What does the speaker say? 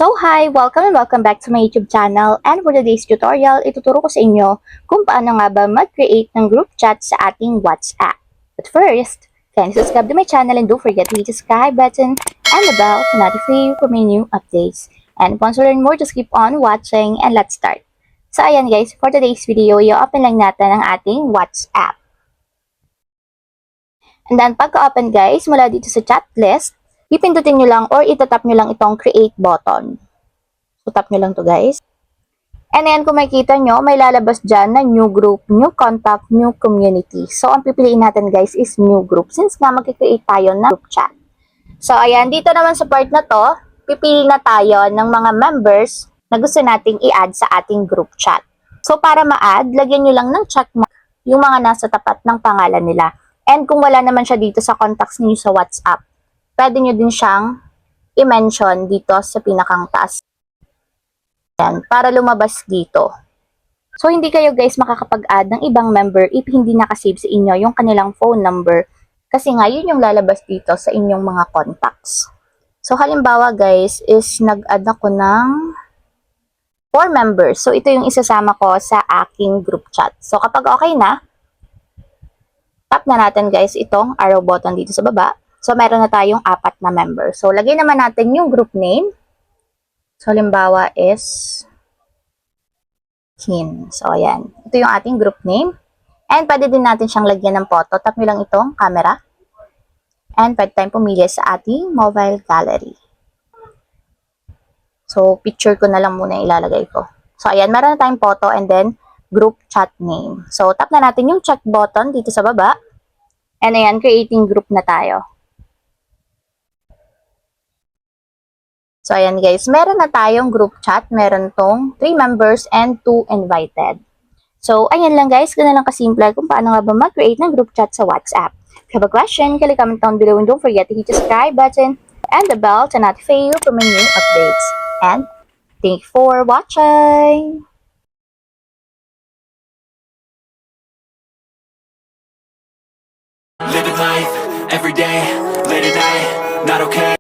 So hi! Welcome and welcome back to my YouTube channel, and for today's tutorial, ituturo ko sa inyo kung paano nga ba mag-create ng group chat sa ating WhatsApp. But first, kindly subscribe to my channel and don't forget to hit the subscribe button and the bell to notify you for my new updates. And if you want to learn more, just keep on watching and let's start. So ayan guys, for today's video, i-open lang natin ang ating WhatsApp. And then pagka-open guys, mula dito sa chat list, pipindutin nyo lang or itatap nyo lang itong create button. So, tap nyo lang to guys. And then, kung makikita nyo, may lalabas dyan na new group, new contact, new community. So, ang pipiliin natin guys is new group since nga mag-create tayo ng group chat. So, ayan, dito naman sa part na to, pipili na tayo ng mga members na gusto nating i-add sa ating group chat. So, para ma-add, lagyan nyo lang ng checkmark yung mga nasa tapat ng pangalan nila. And kung wala naman siya dito sa contacts niyo sa WhatsApp, pwede nyo din siyang i-mention dito sa pinakang taas. Yan, para lumabas dito. So, hindi kayo guys makakapag-add ng ibang member if hindi nakasave sa inyo yung kanilang phone number. Kasi nga, yun yung lalabas dito sa inyong mga contacts. So, halimbawa guys, is nag-add ako ng 4 members. So, ito yung isasama ko sa aking group chat. So, kapag okay na, tap na natin guys itong arrow button dito sa baba. So, meron na tayong 4 na member. So, lagay naman natin yung group name. So, halimbawa is Kin. So, ayan. Ito yung ating group name. And pwede din natin siyang lagyan ng photo. Tap nyo lang itong camera. And pwede tayong pumili sa ating mobile gallery. So, picture ko na lang muna ilalagay ko. So, ayan. Meron na tayong photo and then group chat name. So, tap na natin yung check button dito sa baba. And ayan, creating group na tayo. So, ayan guys, meron na tayong group chat. Meron tong 3 members and 2 invited. So, ayan lang guys, ganun lang kasimple kung paano nga ba mag-create ng group chat sa WhatsApp. If you have a question, kindly comment down below and don't forget to hit the subscribe button and the bell to notify you for my new updates. And thank you for watching! Living life, every day, late at night, not okay.